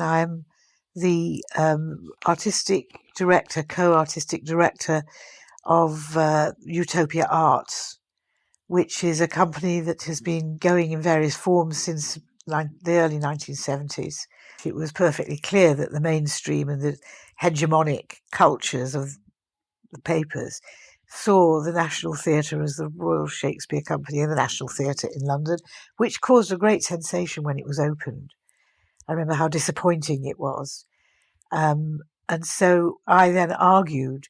I'm the artistic director, co-artistic director of Utopia Arts, which is a company that has been going in various forms since the early 1970s. It was perfectly clear that the mainstream and the hegemonic cultures of the papers saw the National Theatre as the Royal Shakespeare Company and the National Theatre in London, which caused a great sensation when it was opened. I remember how disappointing it was. And so I then argued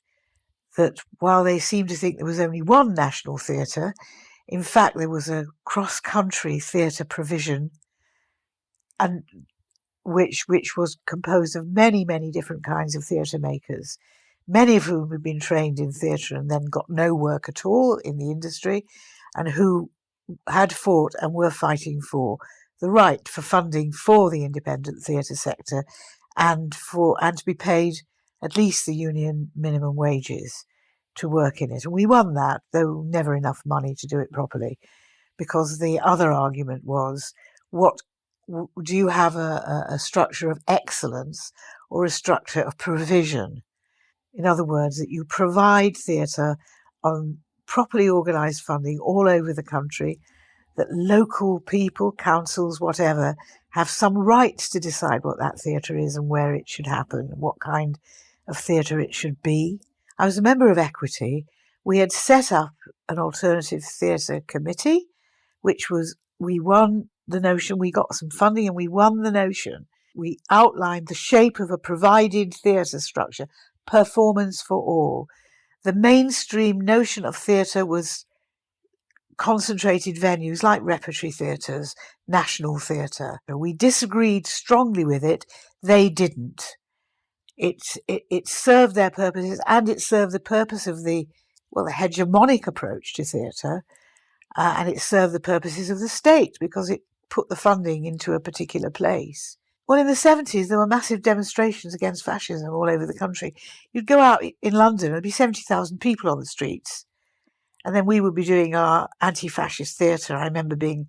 that while they seemed to think there was only one national theatre, in fact there was a cross-country theatre provision, and which was composed of many, many different kinds of theatre makers, many of whom had been trained in theatre and then got no work at all in the industry, and who had fought and were fighting for the right for funding for the independent theatre sector and to be paid at least the union minimum wages to work in it. And we won that, though never enough money to do it properly, because the other argument was, what do you have a structure of excellence or a structure of provision? In other words, that you provide theatre on properly organised funding all over the country, that local people, councils, whatever, have some right to decide what that theatre is and where it should happen, and what kind of theatre it should be. I was a member of Equity. We had set up an alternative theatre committee, which was, we won the notion, we got some funding and we won the notion. We outlined the shape of a provided theatre structure, performance for all. The mainstream notion of theatre was concentrated venues like repertory theatres, national theatre. We disagreed strongly with it. They didn't. It served their purposes, and it served the purpose of the hegemonic approach to theatre, and it served the purposes of the state because it put the funding into a particular place. Well, in the 70s, there were massive demonstrations against fascism all over the country. You'd go out in London, there'd be 70,000 people on the streets. And then we would be doing our anti-fascist theatre. I remember being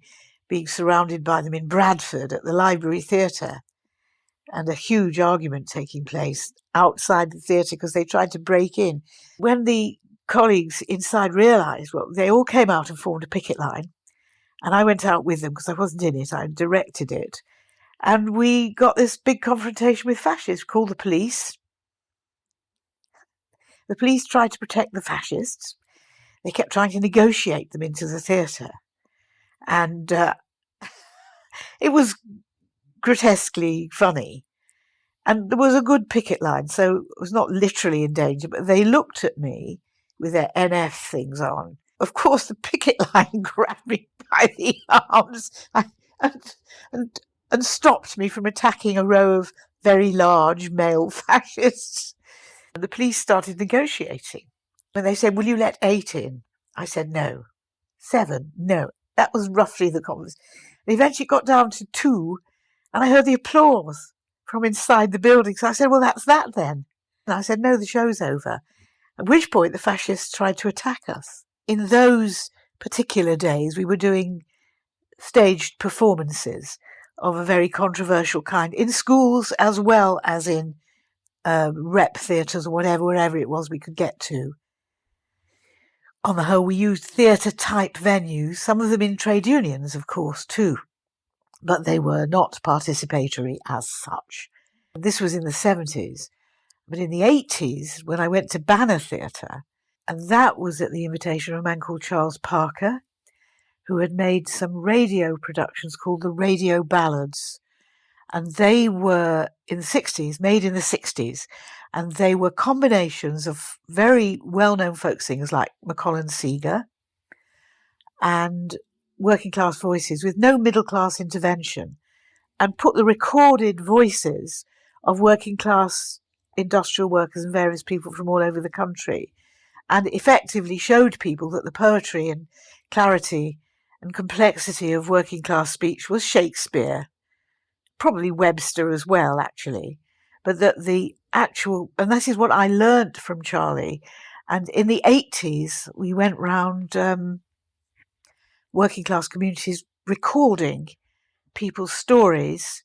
surrounded by them in Bradford at the Library Theatre, and a huge argument taking place outside the theatre because they tried to break in. When the colleagues inside realised, well, they all came out and formed a picket line. And I went out with them because I wasn't in it. I directed it. And we got this big confrontation with fascists, called the police. The police tried to protect the fascists. They kept trying to negotiate them into the theatre. And it was grotesquely funny. And there was a good picket line, so it was not literally in danger, but they looked at me with their NF things on. Of course, the picket line grabbed me by the arms and stopped me from attacking a row of very large male fascists. And the police started negotiating. And they said, "Will you let 8 in?" I said, "No." 7, no. That was roughly the conversation. They eventually got down to 2, and I heard the applause from inside the building. So I said, "Well, that's that then." And I said, "No, the show's over." At which point the fascists tried to attack us. In those particular days, we were doing staged performances of a very controversial kind in schools as well as in rep theatres or wherever it was we could get to. On the whole, we used theatre-type venues, some of them in trade unions, of course, too, but they were not participatory as such. This was in the 70s. But in the 80s, when I went to Banner Theatre, and that was at the invitation of a man called Charles Parker, who had made some radio productions called the Radio Ballads. And they were in the 60s, made in the 60s, and they were combinations of very well-known folk singers like McColl Seeger and working class voices with no middle class intervention, and put the recorded voices of working class industrial workers and various people from all over the country, and effectively showed people that the poetry and clarity and complexity of working class speech was Shakespeare, probably Webster as well, actually, but that the actual, and this is what I learnt from Charlie, and in the 80s we went round working class communities recording people's stories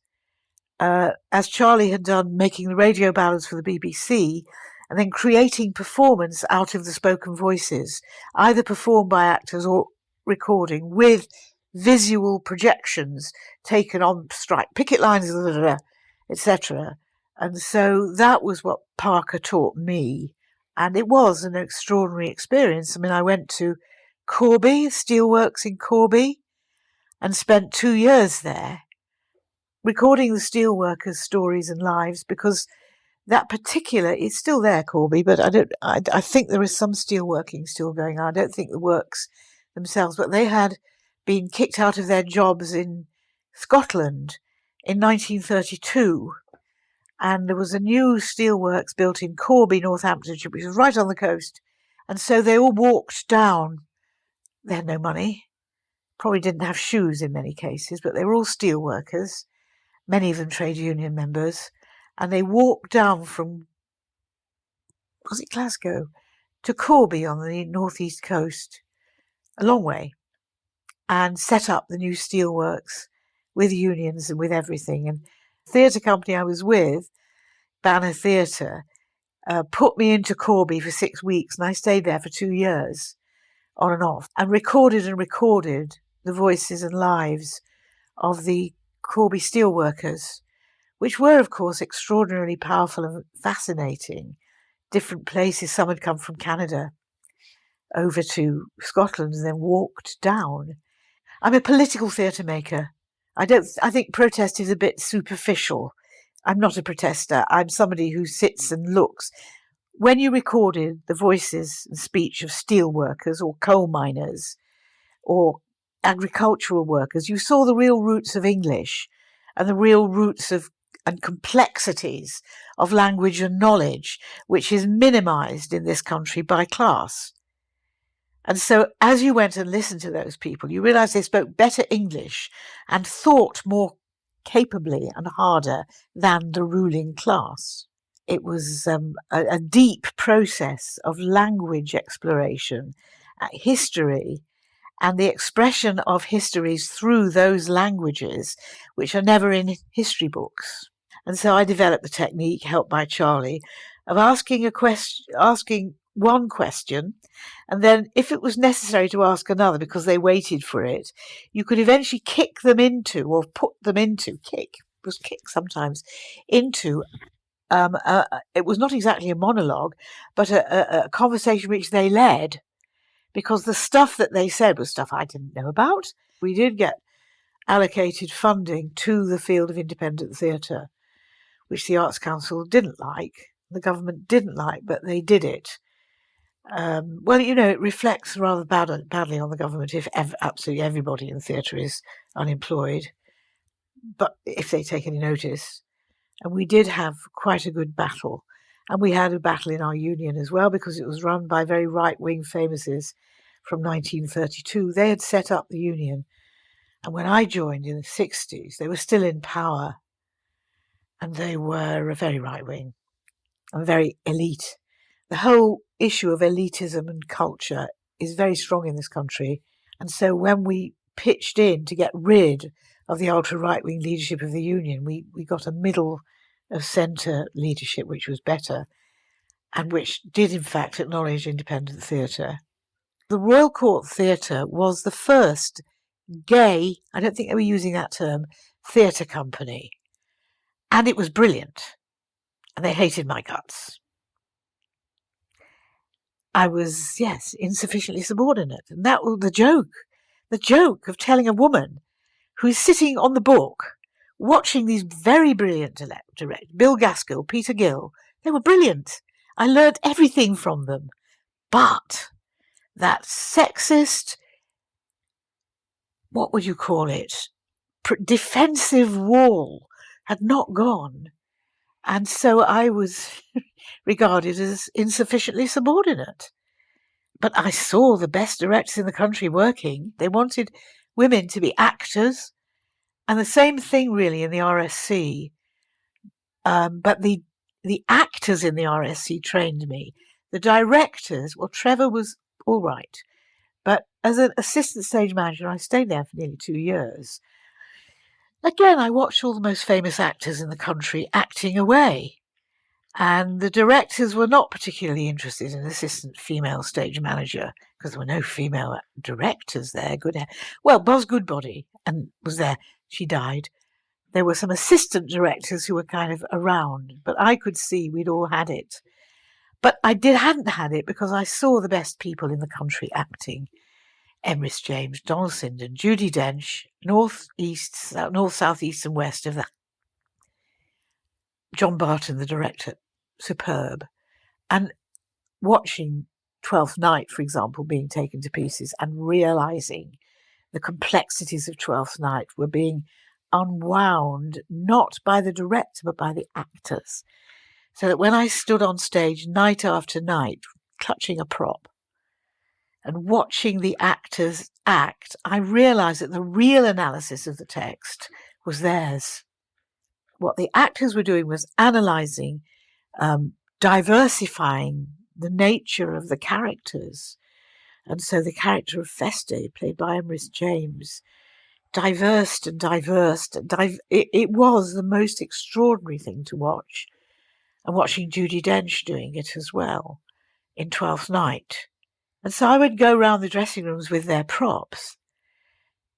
as Charlie had done, making the radio ballads for the BBC, and then creating performance out of the spoken voices, either performed by actors or recording with visual projections taken on strike picket lines, etc. And so that was what Parker taught me. And it was an extraordinary experience. I mean, I went to Corby Steelworks in Corby and spent 2 years there recording the steelworkers' stories and lives, because that particular, it's still there, Corby, but I think there is some steelworking still going on. I don't think the works themselves, but they had been kicked out of their jobs in Scotland in 1932. And there was a new steelworks built in Corby, Northamptonshire, which was right on the coast. And so they all walked down. They had no money, probably didn't have shoes in many cases, but they were all steelworkers, many of them trade union members. And they walked down from, was it Glasgow, to Corby on the northeast coast, a long way, and set up the new steelworks with unions and with everything. And the theatre company I was with, Banner Theatre, put me into Corby for 6 weeks, and I stayed there for 2 years on and off, and recorded the voices and lives of the Corby Steelworkers, which were, of course, extraordinarily powerful and fascinating. Different places. Some had come from Canada over to Scotland and then walked down. I'm a political theatre maker. I think protest is a bit superficial. I'm not a protester. I'm somebody who sits and looks. When you recorded the voices and speech of steel workers or coal miners or agricultural workers, you saw the real roots of English and the real roots of and complexities of language and knowledge, which is minimized in this country by class. And so as you went and listened to those people, you realized they spoke better English and thought more capably and harder than the ruling class. It was a deep process of language exploration, history, and the expression of histories through those languages, which are never in history books. And so I developed the technique, helped by Charlie, of asking one question, and then if it was necessary to ask another because they waited for it, you could eventually kick them into, or put them into, kick sometimes, into, it was not exactly a monologue, but a conversation which they led, because the stuff that they said was stuff I didn't know about. We did get allocated funding to the field of independent theatre, which the Arts Council didn't like, the government didn't like, but they did it. Well, it reflects rather badly on the government if absolutely everybody in theatre is unemployed, but if they take any notice. And we did have quite a good battle. And we had a battle in our union as well, because it was run by very right-wing famouses from 1932. They had set up the union. And when I joined in the 60s, they were still in power. And they were very right-wing and very elite. The whole issue of elitism and culture is very strong in this country. And so when we pitched in to get rid of the ultra-right-wing leadership of the union, we got a middle of centre leadership, which was better, and which did in fact acknowledge independent theatre. The Royal Court Theatre was the first gay, I don't think they were using that term, theatre company. And it was brilliant. And they hated my guts. I was, yes, insufficiently subordinate. And that was the joke of telling a woman who is sitting on the book, watching these very brilliant directors, Bill Gaskell, Peter Gill. They were brilliant. I learned everything from them. But that sexist, what would you call it, defensive wall had not gone. And so I was regarded as insufficiently subordinate. But I saw the best directors in the country working. They wanted women to be actors. And the same thing really in the RSC. But the actors in the RSC trained me. The directors, well, Trevor was all right. But as an assistant stage manager, I stayed there for nearly 2 years. Again, I watched all the most famous actors in the country acting away. And the directors were not particularly interested in an assistant female stage manager because there were no female directors there. Well, Boz Goodbody was there. She died. There were some assistant directors who were kind of around, but I could see we'd all had it. But I hadn't had it because I saw the best people in the country acting. Emrys James, Donald Sinden, Judi Dench, north, south, east and west of that. John Barton, the director, superb. And watching Twelfth Night, for example, being taken to pieces and realising the complexities of Twelfth Night were being unwound not by the director but by the actors. So that when I stood on stage night after night, clutching a prop and watching the actors act, I realised that the real analysis of the text was theirs. What the actors were doing was analysing, diversifying the nature of the characters. And so the character of Feste, played by Emrys James, diversed. It was the most extraordinary thing to watch. And watching Judi Dench doing it as well in Twelfth Night. And so I would go round the dressing rooms with their props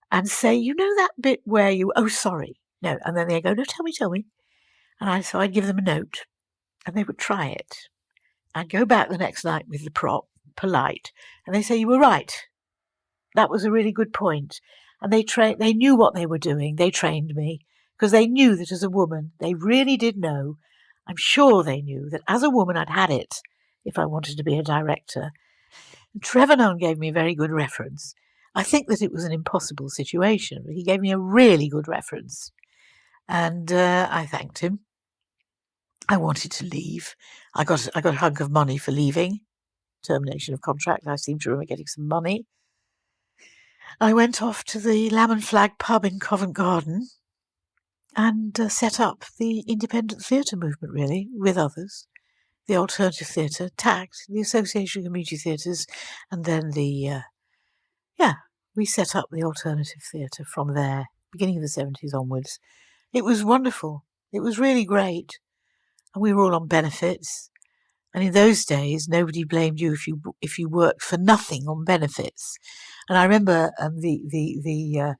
and say, you know that bit where oh, sorry. No. And then they go, no, tell me. And so I'd give them a note and they would try it. I'd go back the next night with the prop, polite, and they say, you were right. That was a really good point. And they knew what they were doing. They trained me because they knew that as a woman, they really did know. I'm sure they knew that as a woman, I'd had it if I wanted to be a director. And Trevor Nunn gave me a very good reference. I think that it was an impossible situation, but he gave me a really good reference. And I thanked him. I wanted to leave. I got a hunk of money for leaving. Termination of contract. I seem to remember getting some money. I went off to the Lamb and Flag pub in Covent Garden and set up the independent theatre movement, really, with others. The alternative theatre, TACT, the Association of Community Theatres, and then we set up the alternative theatre from there, beginning of the 70s onwards. It was wonderful. It was really great. And we were all on benefits. And in those days, nobody blamed you if you worked for nothing on benefits. And I remember the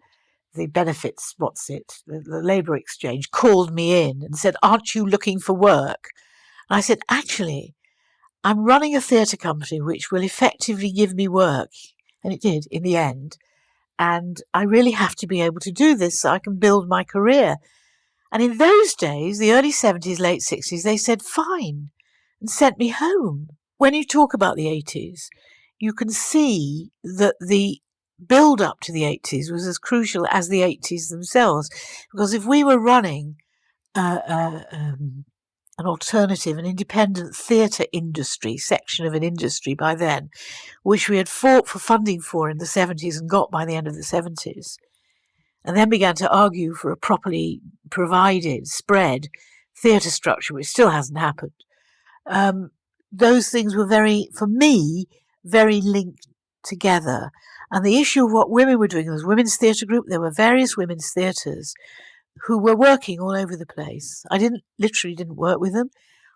benefits, the Labour Exchange called me in and said, aren't you looking for work? And I said, actually, I'm running a theatre company which will effectively give me work. And it did in the end. And I really have to be able to do this so I can build my career. And in those days, the early 70s, late 60s, they said, fine, and sent me home. When you talk about the 80s, you can see that the build-up to the 80s was as crucial as the 80s themselves. Because if we were running an alternative, an independent theatre industry, section of an industry by then, which we had fought for funding for in the 70s and got by the end of the 70s, and then began to argue for a properly provided, spread theatre structure, which still hasn't happened. Those things were for me, very linked together. And the issue of what women were doing, there was a women's theatre group, there were various women's theatres who were working all over the place. I literally didn't work with them.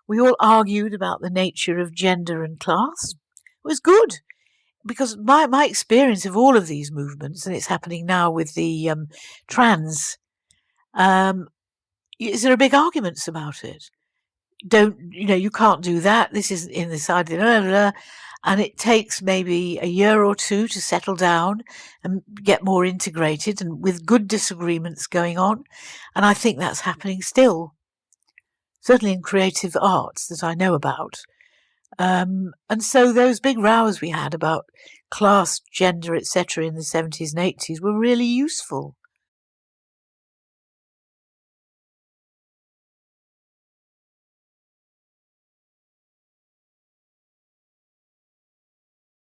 We all argued about the nature of gender and class. It was good. Because my experience of all of these movements, and it's happening now with the trans, there are big arguments about it. You can't do that. This isn't in this idea, and it takes maybe a year or two to settle down and get more integrated, and with good disagreements going on. And I think that's happening still, certainly in creative arts that I know about. And so those big rows we had about class, gender, etc. in the 70s and 80s were really useful.